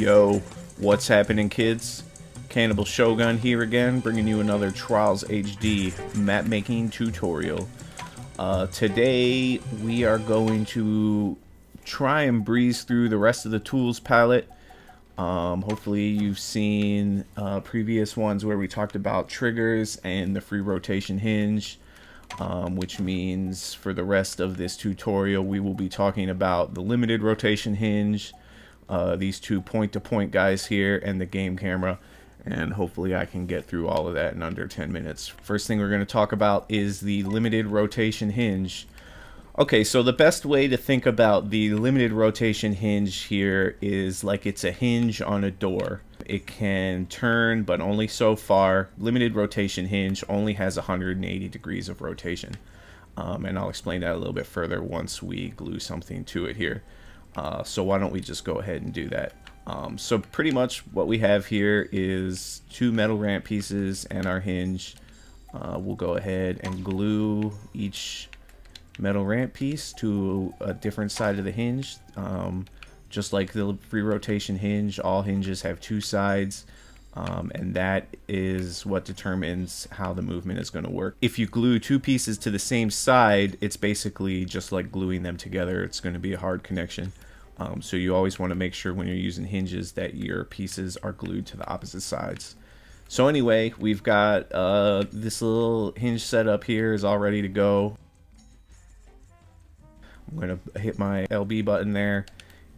Yo, what's happening, kids? Cannibal Shogun here again, bringing you another Trials HD map making tutorial. Today we are going to try and breeze through the rest of the tools palette. Hopefully you've seen previous ones where we talked about triggers and the free rotation hinge, which means for the rest of this tutorial we will be talking about the limited rotation hinge, these two point-to-point guys here, and the game camera, and hopefully I can get through all of that in under 10 minutes. First thing we're going to talk about is the limited rotation hinge. Okay, so the best way to think about the limited rotation hinge here is like it's a hinge on a door. It can turn, but only so far. Limited rotation hinge only has 180 degrees of rotation. And I'll explain that a little bit further once we glue something to it here. So why don't we just go ahead and do that. So pretty much what we have here is two metal ramp pieces and our hinge. We'll go ahead and glue each metal ramp piece to a different side of the hinge. Just like the free rotation hinge, all hinges have two sides, and that is what determines how the movement is going to work. If you glue two pieces to the same side, it's basically just like gluing them together. It's going to be a hard connection. So you always want to make sure when you're using hinges that your pieces are glued to the opposite sides. So anyway, we've got this little hinge set up here is all ready to go. I'm going to hit my LB button there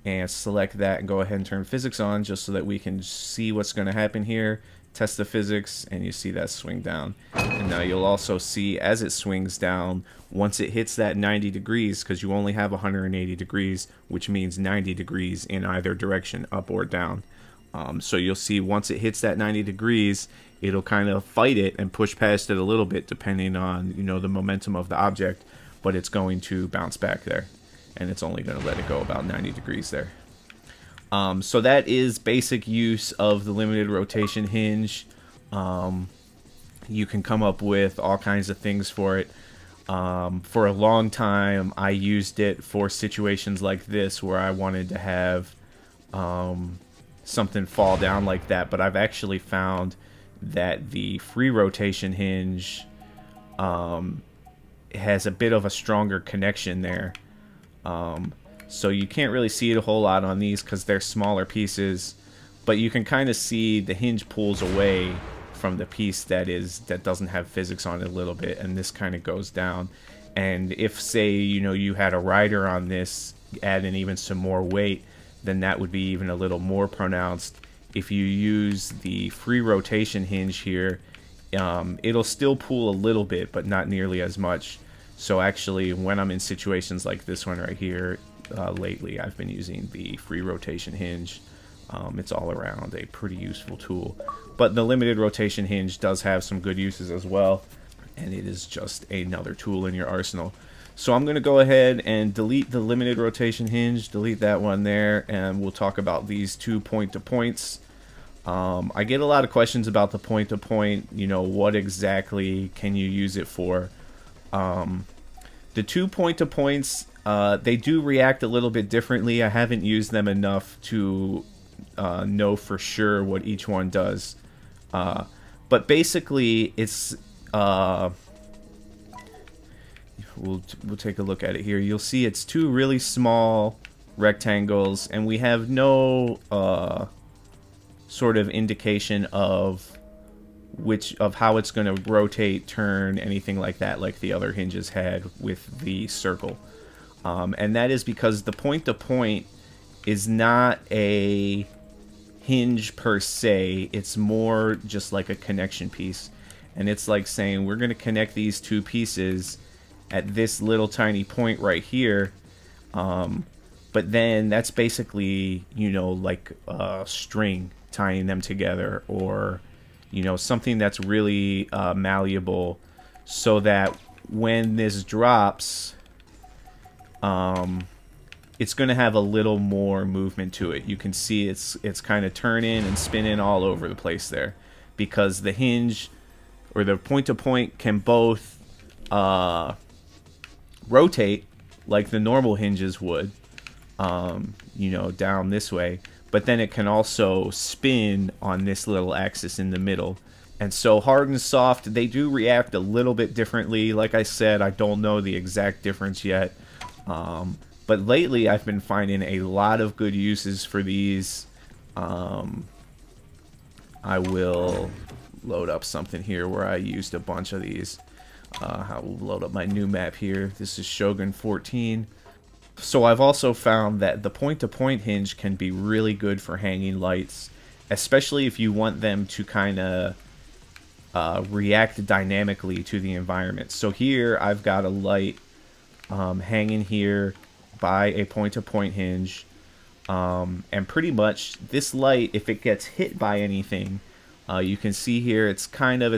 and select that and go ahead and turn physics on just so that we can see what's going to happen here. Test the physics, and you see that swing down. And now you'll also see as it swings down, once it hits that 90 degrees, because you only have 180 degrees, which means 90 degrees in either direction, up or down. So you'll see once it hits that 90 degrees, it'll kind of fight it and push past it a little bit depending on, you know, the momentum of the object, but it's going to bounce back there, and it's only going to let it go about 90 degrees there. So that is basic use of the limited rotation hinge. You can come up with all kinds of things for it. For a long time, I used it for situations like this where I wanted to have something fall down like that, but I've actually found that the free rotation hinge has a bit of a stronger connection there. So you can't really see it a whole lot on these because they're smaller pieces, but you can kind of see the hinge pulls away from the piece that doesn't have physics on it a little bit, and this kind of goes down. And if, say, you know, you had a rider on this, add in even some more weight, then that would be even a little more pronounced. If you use the free rotation hinge here, it'll still pull a little bit, but not nearly as much. So actually, when I'm in situations like this one right here, lately I've been using the free rotation hinge. It's all around a pretty useful tool. But the limited rotation hinge does have some good uses as well, and it is just another tool in your arsenal. So I'm going to go ahead and delete the limited rotation hinge, delete that one there, and we'll talk about these two point-to-points. I get a lot of questions about the point-to-point, you know, what exactly can you use it for? The two point-to-points, they do react a little bit differently. I haven't used them enough to know for sure what each one does. But basically, it's we'll take a look at it here. You'll see it's two really small rectangles, and we have no sort of indication of how it's going to rotate, turn, anything like that, like the other hinges had with the circle. And that is because the point-to-point is not a hinge per se. It's more just like a connection piece. And it's like saying we're going to connect these two pieces at this little tiny point right here. But then that's basically, you know, like a string tying them together, or, you know, something that's really malleable, so that when this drops, it's going to have a little more movement to it. You can see it's kind of turning and spinning all over the place there, because the hinge or the point-to-point can both rotate like the normal hinges would, you know, down this way, but then it can also spin on this little axis in the middle. And so hard and soft, they do react a little bit differently. Like I said, I don't know the exact difference yet. But lately I've been finding a lot of good uses for these. I will load up something here where I used a bunch of these. I will load up my new map here. This is Shogun 14. So I've also found that the point-to-point hinge can be really good for hanging lights, especially if you want them to kind of react dynamically to the environment. So here I've got a light hanging here by a point-to-point hinge, and pretty much this light, if it gets hit by anything, you can see here it's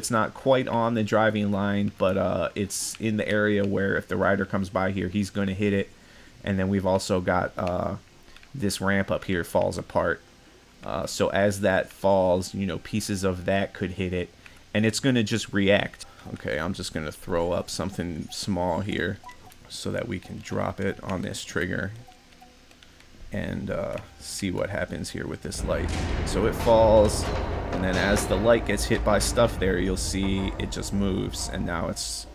not quite on the driving line, but it's in the area where if the rider comes by here, he's going to hit it. And then we've also got this ramp up here falls apart. So as that falls, you know, pieces of that could hit it, and it's going to just react. Okay, I'm just going to throw up something small here so that we can drop it on this trigger and see what happens here with this light. So it falls, and then as the light gets hit by stuff there, you'll see it just moves, and now it's,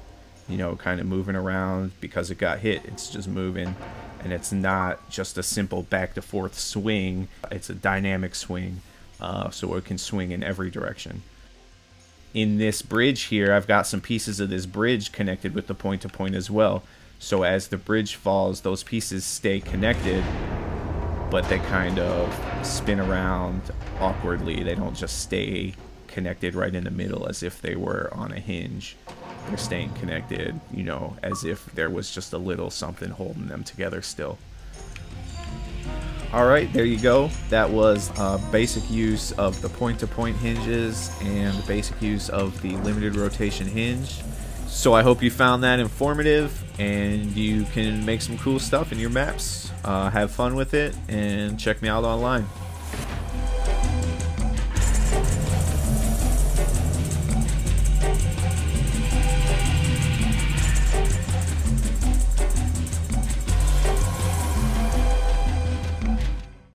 you know, kind of moving around because it got hit. It's just moving, and it's not just a simple back to forth swing. It's a dynamic swing, so it can swing in every direction. In this bridge here, I've got some pieces of this bridge connected with the point-to-point as well. So as the bridge falls, those pieces stay connected, but they kind of spin around awkwardly. They don't just stay connected right in the middle as if they were on a hinge. They're staying connected, you know, as if there was just a little something holding them together still. Alright, there you go. That was basic use of the point-to-point hinges and the basic use of the limited rotation hinge. So I hope you found that informative and you can make some cool stuff in your maps. Have fun with it and check me out online.